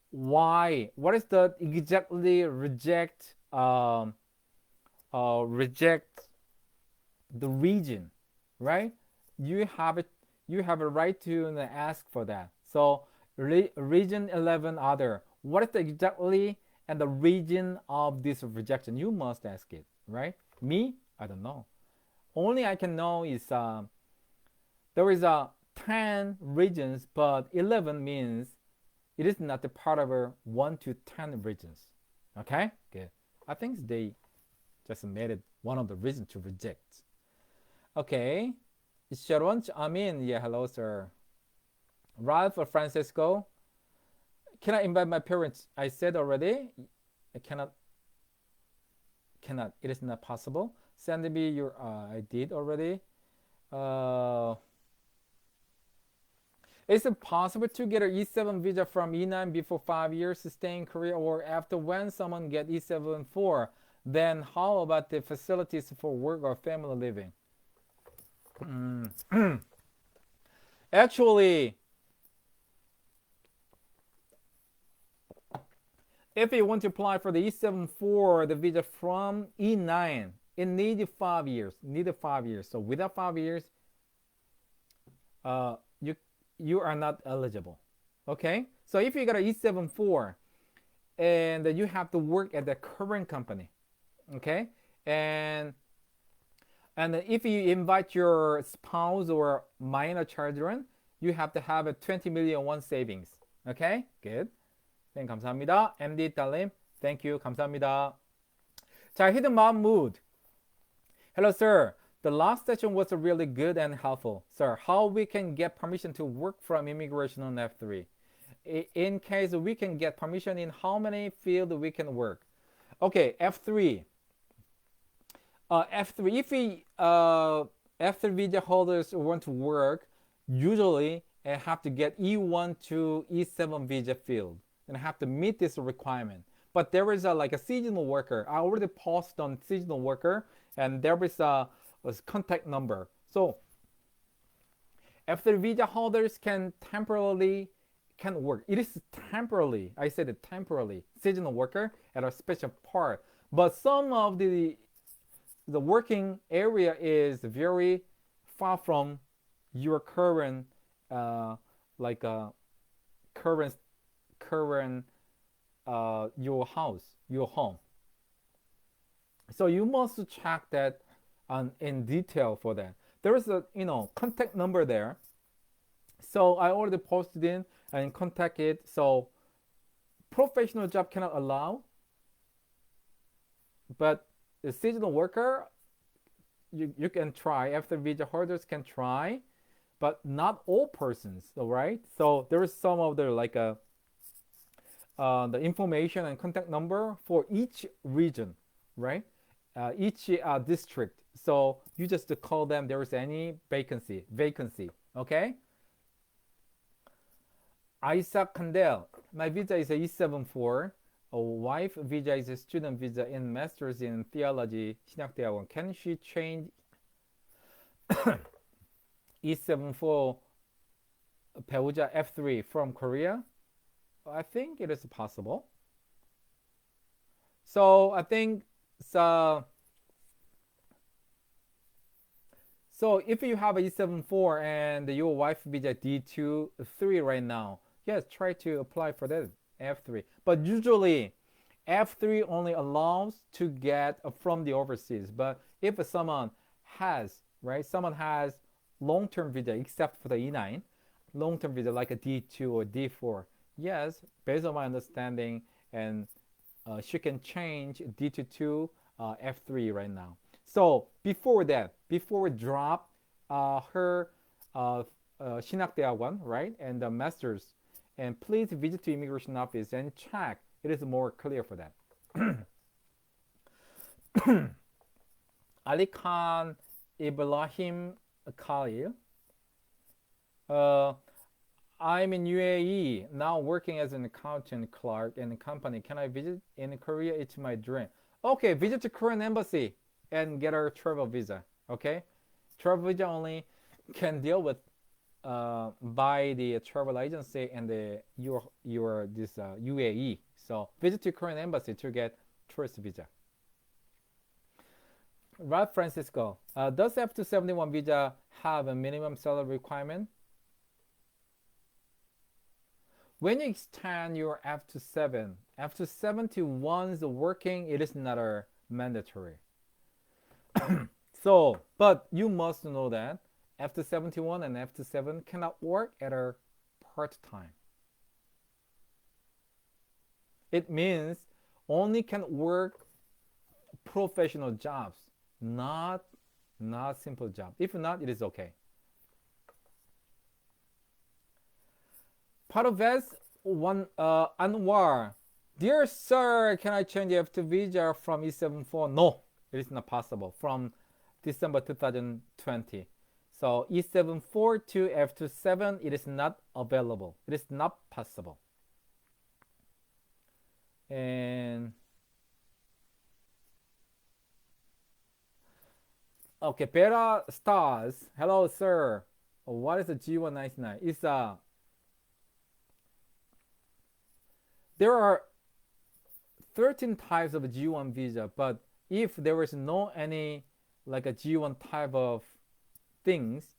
why, what is the exactly reject reject the region, right? You have a right to ask for that. So region 11 other, what is the exactly and the region of this rejection? You must ask it, right? Me, I don't know. Only I can know is there is a 10 regions, but 11 means it is not the part of a 1 to 10 regions. Okay, good. I think they just made it one of the reasons to reject. Okay. Sharon, Amin. Yeah, hello, sir. Ralph or Francisco. Can I invite my parents? I said already. I cannot. It is not possible. Send me your. I did already. Uh, is it possible to get an E7 visa from E9 before 5 years to stay in Korea, or after when someone get E74? Then how about the facilities for work or family living? Actually, if you want to apply for the E74, the visa from E9, it needed 5 years. Needed 5 years. So without 5 years, you are not eligible. Okay. So if you got an E74 and you have to work at the current company, okay, and if you invite your spouse or minor children, you have to have a 20 million won savings. Okay, good. 네, 감사합니다. MD 딸님, thank you. 감사합니다. 자, hidden mom mood. Hello, sir. The last session was really good and helpful. Sir, how we can get permission to work from immigration on F3? In case we can get permission, in how many fields we can work? Okay, F3. F3, if we F3 visa holders want to work, usually have to get E1 to E7 visa field and have to meet this requirement. But there is like a seasonal worker. I already posted on seasonal worker, and there is a contact number. So F3 visa holders can temporarily work. It is temporarily. I said it temporarily. Seasonal worker at a special part. But some of the working area is very far from your current your house, your home. So you must check that in detail for that. There is a contact number there. So I already posted in and contact it. So professional job cannot allow, but the seasonal worker, you can try. After visa holders can try, but not all persons. All right. So there is some of the the information and contact number for each region, right? Each district. So you just call them. There is any vacancy. Okay. Isaac Kandel. My visa is a E74. A wife visa is a student visa in Masters in Theology, 신학대학원. Can she change E74 배우자 F3 from Korea? I think it is possible. So I think so if you have a E74 and your wife visa D2, 3 right now, yes, try to apply for that. F3, but usually F3 only allows to get from the overseas. But if someone has long-term visa, except for the E9, long-term visa like a D2 or D4, yes, based on my understanding, and she can change D2 to F3 right now. So before we drop her 신학대학원, right, and the master's. And please visit the immigration office and check. It is more clear for that. Ali Khan Ibrahim Khalil. I'm in UAE now, working as an accountant clerk in a company. Can I visit in Korea? It's my dream. Okay, visit the Korean embassy and get our travel visa. Okay, travel visa only can deal with by the travel agency and your UAE. So visit your Korean embassy to get tourist visa. Ralph Francisco, does F271 visa have a minimum salary requirement? When you extend your F271's working, it is not a mandatory. So, but you must know that F271 and F27 cannot work at a part-time. It means only can work professional jobs, not simple job. If not, it is okay. Parvez one Anwar. Dear sir, can I change F2 visa from E74? No, it is not possible from December 2020. So E74 to F27, it is not available. It is not possible. And okay, Beta Stars. Hello, sir. What is a G199? It's there are 13 types of G1 visa, but if there is no any like a G1 type of things,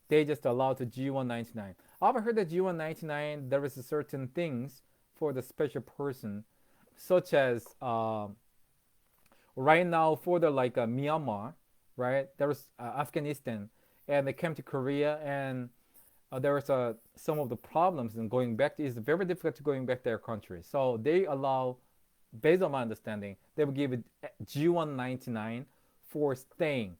they just allow to G199. I've heard that G199 there is a certain things for the special person, such as right now for the like Myanmar, right? There is Afghanistan, and they came to Korea, and there was some of the problems in going back. It's very difficult to going back to their country. So they allow, based on my understanding, they will give it G199 for staying,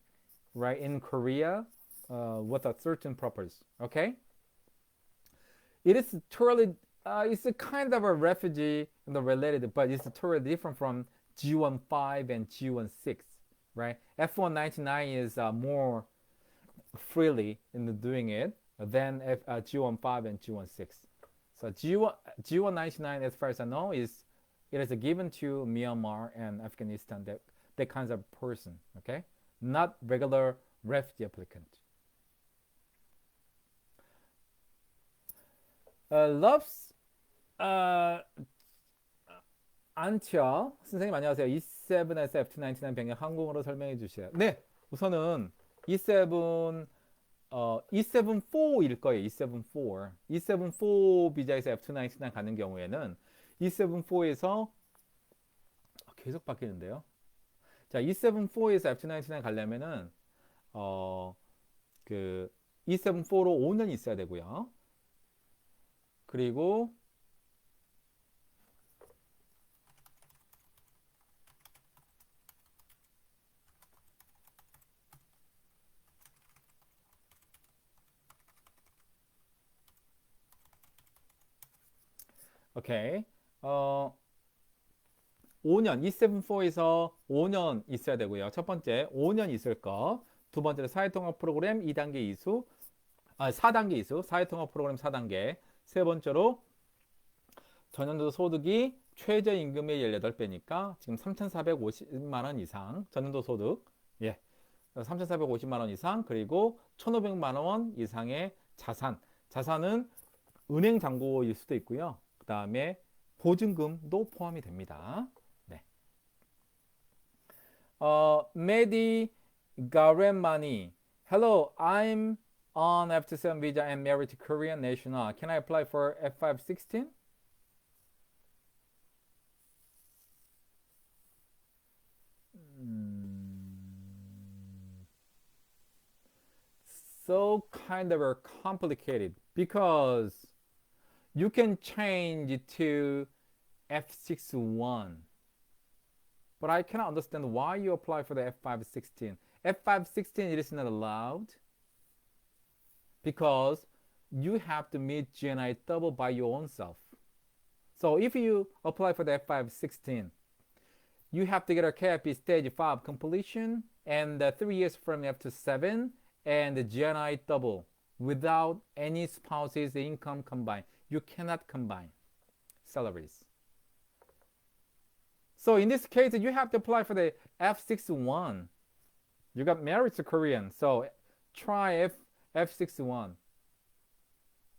right, in Korea with a certain purpose. Okay, it is totally, it's a kind of a refugee related, but it's totally different from G15 and G16, right? F199 is more freely in doing it than G15 and G16. So G199, as far as I know, it is given to Myanmar and Afghanistan, that kinds of person, okay? Not regular refugee applicant. Loves 안철 선생님 안녕하세요. E7에서 F299 변경 한국어로 설명해 주세요. 네, 우선은 E7 E74일 거예요. E74 비자에서 F299 가는 경우에는 E74에서 계속 바뀌는데요. 자, E74에서 F299 가려면은 그 E74로 5년 있어야 되고요. 그리고 오케이. 5년, E74에서 5년 있어야 되고요. 첫 번째, 5년 있을 거. 두 번째로 사회통합 프로그램 2단계 이수, 4단계 이수, 사회통합 프로그램 4단계. 세 번째로 전년도 소득이 최저임금의 18배니까 지금 3,450만 원 이상 전년도 소득, 예, 3,450만 원 이상, 그리고 1,500만 원 이상의 자산은 은행 잔고일 수도 있고요. 그 다음에 보증금도 포함이 됩니다. 네. 메디 가렘마니. Hello, I'm on F7 visa and married to Korean national. Can I apply for F516? So kind of complicated because you can change it to F61, but I cannot understand why you apply for the F516. F516 it is not allowed because you have to meet GNI double by your own self. So if you apply for the F516, you have to get a KIP stage 5 completion and 3 years from F7 and the GNI double without any spouse's income combined. You cannot combine salaries. So in this case, you have to apply for the F61. You got married to Korean, so try F61.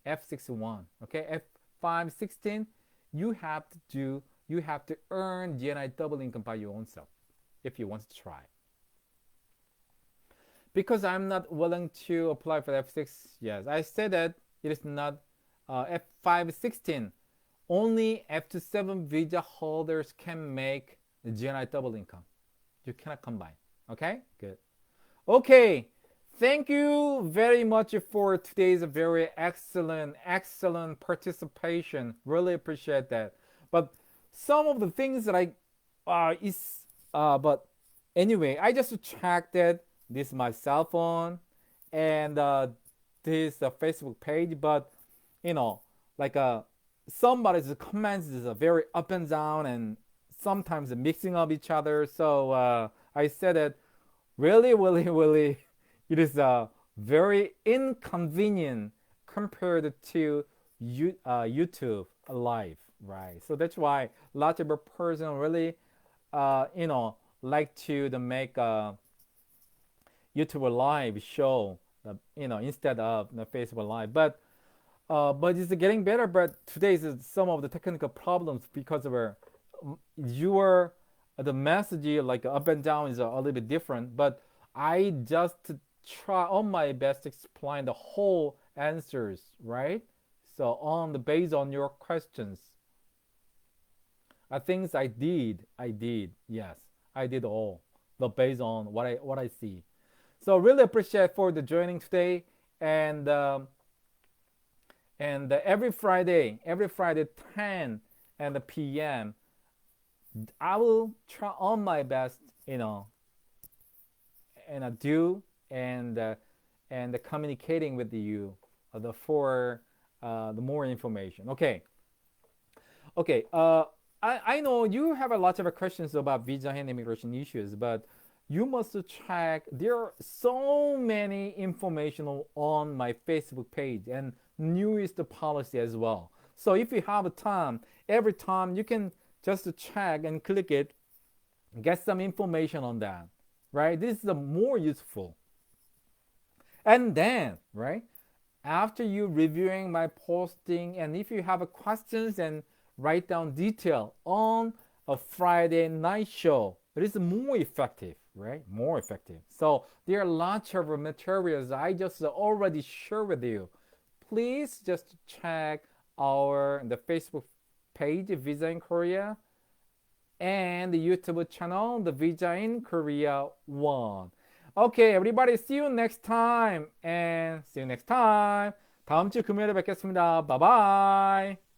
F61, okay? F516, you have to earn GNI double income by your own self if you want to try. Because I'm not willing to apply for the F6, yes, I said that it is not F516. Only F7 visa holders can make the GNI double income. You cannot combine. Okay, good. Okay, thank you very much for today's very excellent participation. Really appreciate that. But some of the things that but Anyway, I just checked it. This is my cell phone, and this Facebook page. But you know, like somebody's comments is very up and down, and sometimes mixing up each other. So I said it really, really, really. It is very inconvenient compared to YouTube live, right? So that's why lots of person really, you know, like to make a YouTube live show, you know, instead of the Facebook live. But it's getting better. But today is some of the technical problems because of your the message like up and down is a little bit different. But I just try on my best to explain the whole answers, right? So on the based on your questions, things I did, yes, I did all, but based on what I see. So really appreciate for the joining today, and every Friday 10 and the p.m. I will try on my best, you know, and do and communicating with you the for the more information. Okay, okay. I know you have a lot of questions about visa and immigration issues, but you must check. There are so many information on my Facebook page and newest policy as well. So if you have time, every time you can just check and click it, get some information on that, right? This is the more useful. And then, right, after you reviewing my posting, and if you have a questions and write down detail on a Friday night show, it is more effective, right? More effective. So there are lots of materials I just already share with you. Please just check the Facebook page Visa in Korea and the YouTube channel the Visa in Korea 1. Okay, everybody, see you next time. And see you next time. 다음 주 금요일에 뵙겠습니다. Bye bye.